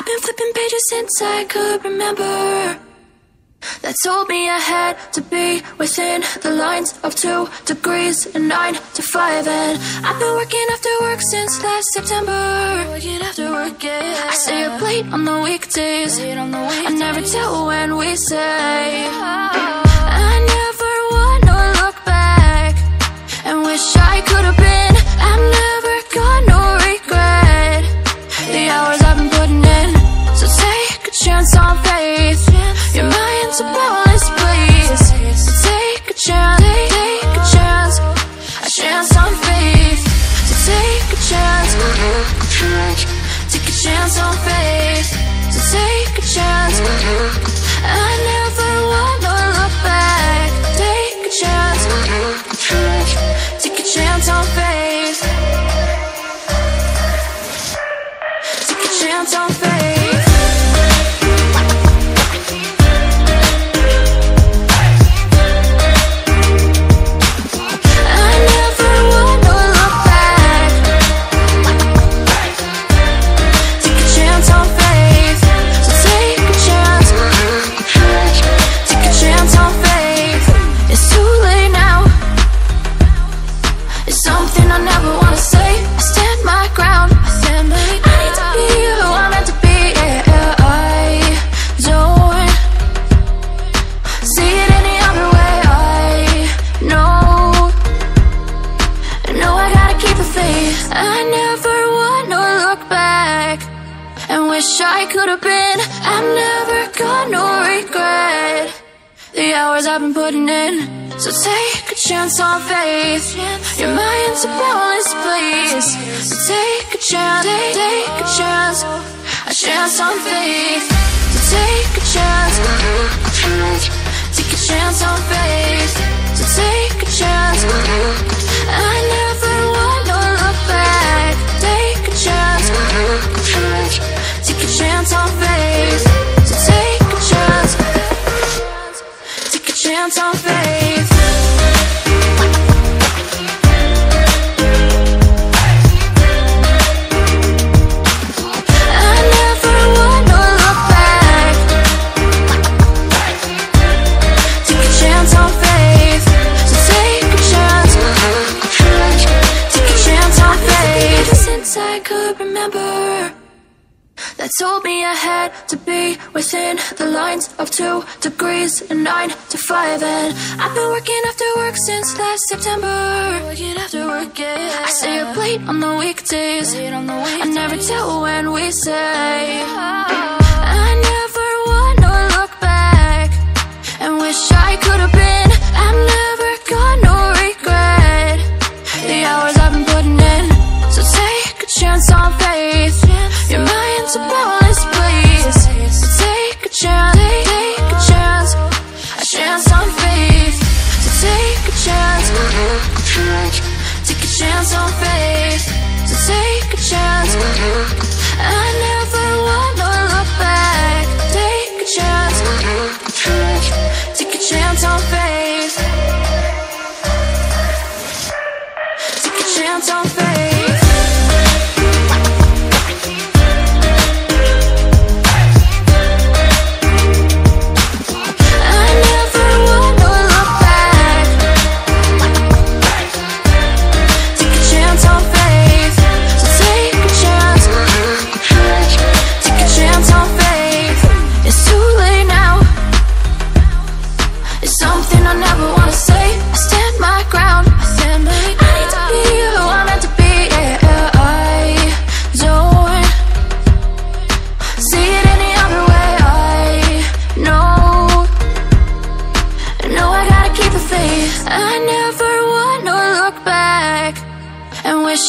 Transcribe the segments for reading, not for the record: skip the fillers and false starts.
I've been flipping pages since I could remember, that told me I had to be within the lines of 2 degrees and 9 to 5. And I've been working after work since last September. Working after work, yeah. I stay up late on the weekdays. I never tell when we say. I never wanna look back and wish I could have been. I'm never gonna regret the hours I've been putting in. So take a chance on faith. Your mind's a bonus, please. So take a chance, take a chance, a chance on faith. So take a chance, take a chance on faith. So take a chance. I never wanna look back. Take a chance, take a chance on faith. Take a chance on faith. I could have been. I'm never gonna regret the hours I've been putting in. So take a chance on faith. Your mind's a bonus, please. So take a chance, take a chance, a chance on faith. So take a chance, take a chance on faith. So take a chance. I never wanna look back. Take a chance. Take a chance on faith. So take a chance. Take a chance on faith. I never wanna look back. Take a chance on faith. So take a chance. Take a chance on faith. Since I could remember, that told me I had to be within the lines of 2 degrees and 9 to 5. And I've been working after work since last September. Working after work, yeah. I stay up late on the weekdays. I never tell when we say. I never wanna look back and wish I could have been. I'm never gonna regret the hours I've been putting in. So take a chance on faith. Your mind's a bonus, please. So take a chance, take a chance, a chance on faith. So take a chance, take a chance on faith. So take a chance. I never wanna look back. Take a chance, take a chance on faith. Take a chance on faith.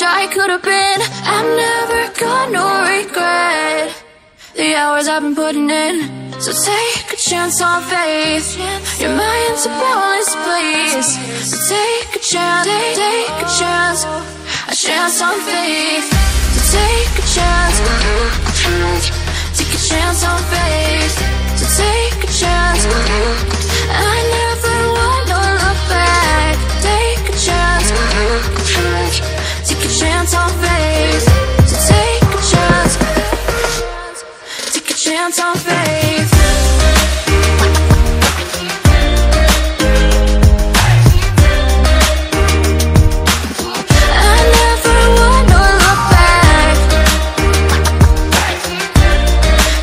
I could have been. I'm never gonna regret the hours I've been putting in. So take a chance on faith. Your mind's a bonus, please. So take a chance, take a chance, a chance on faith. So take a chance, take a chance on faith. So take a chance. I never wanna look back. Take a chance. Take a chance on faith. So take a chance. chance on faith. I never wanna look back.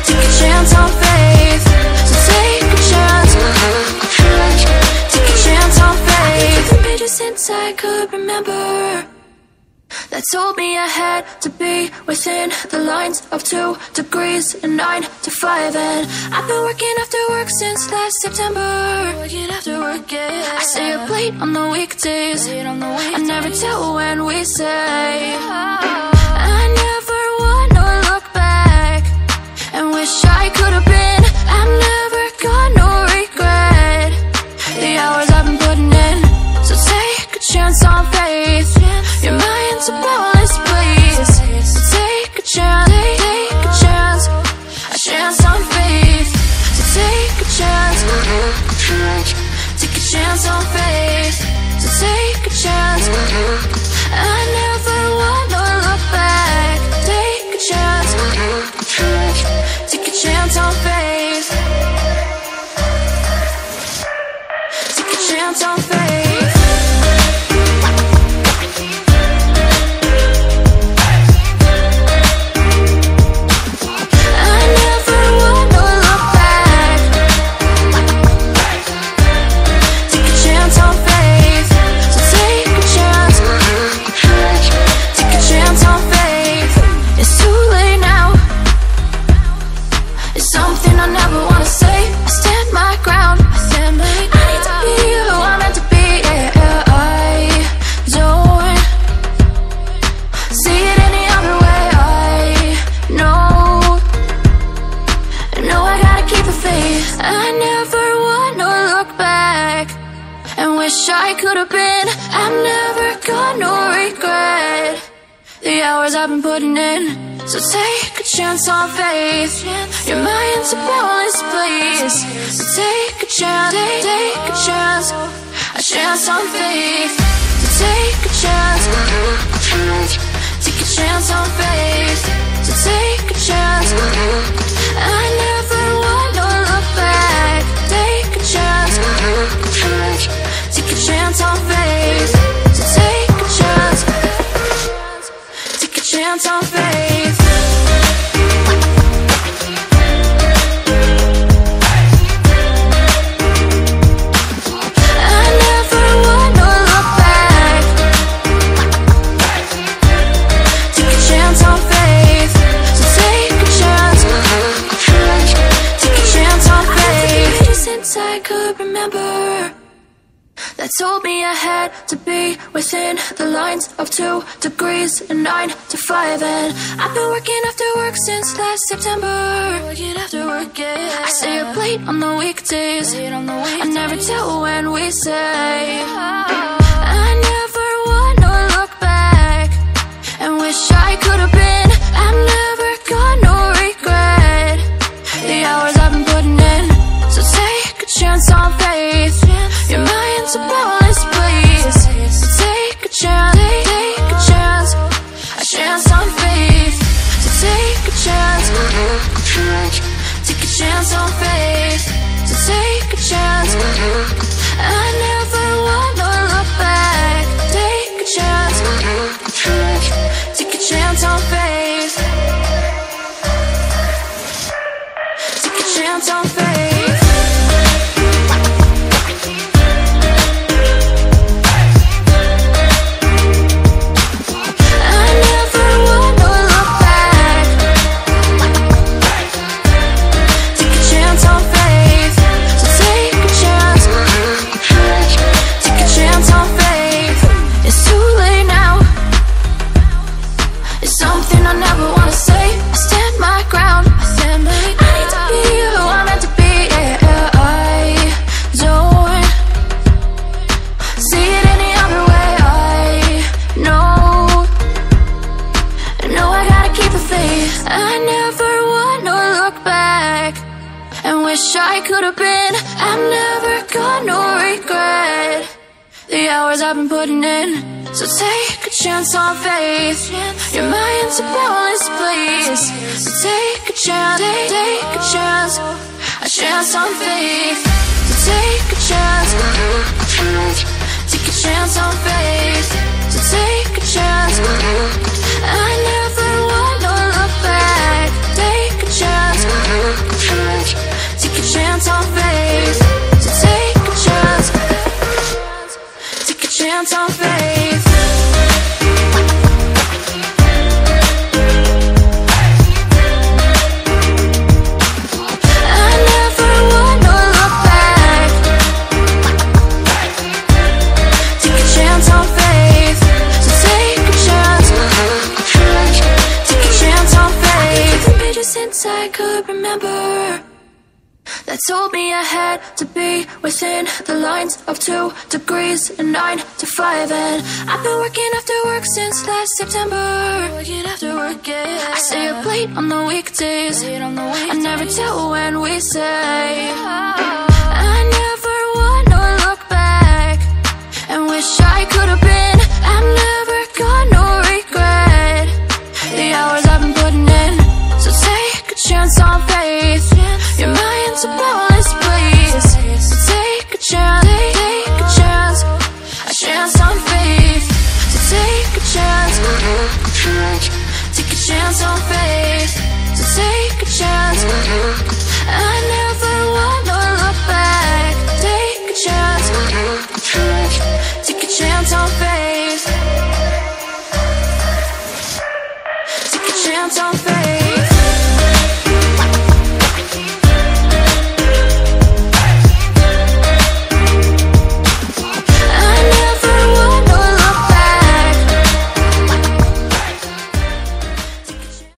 Take a chance on faith. So take a chance. Take a chance on faith. The pages since I could remember that told me I had to be within the lines of 2 degrees and 9 to 5. And I've been working after work since last September. Working after work, yeah. I stay up late on the weekdays. I never tell when we say. I never wanna look back and wish I could have been. I'm never gonna regret the hours I've been putting in. So take a chance on faith. Your mind's a boundless place. So take a chance, take a chance on faith. So take a chance, take a chance on faith. So take a chance. I never wanna look back. Take a chance, take a chance on faith. Take a chance on faith. I could have been. I'm never gonna regret the hours I've been putting in. So take a chance on faith. Your mind's a boundless place. So take a chance, take a chance on faith. So take a chance, take a chance on faith. So take a chance. I never wanna look back. Take a chance. Take a chance on faith. So take a chance. Take a chance on faith. I never wanna look back. Take a chance on faith. So take a chance. Take a chance on faith. Since I could remember that told me I had to be within the lines of 2 degrees and 9 to 5. And I've been working after work since last September. Working after work, yeah. I stay up late on the weekdays. I never tell when we say. I never wanna look back and wish I could have been. I'm never gonna regret the hours I've been putting in. So take a chance on faith. Your mind's a boundless place. So take a chance, take a chance on faith. So take a chance, take a chance on faith. So take a chance. I never wanna look back. Take a chance, take a chance on faith. Take a chance on faith. I could have been. I'm never gonna regret the hours I've been putting in. So take a chance on faith. Your mind's a boundless place. So take a chance, take a chance. a chance on faith. So take a chance, take a chance on faith. So take a chance, I never wanna look back. Take a chance, take a chance on faith. So take a chance, take a chance on faith. Since I could remember, that told me I had to be within the lines of 2 degrees and 9 to 5. And I've been working after work since last September. Working after work, yeah. I stay up late on the weekdays. I never tell when we say. I never wanna look back and wish I could have been. I'm never gonna regret the hours I've been putting in. So take a chance on faith. Your mind's a blow.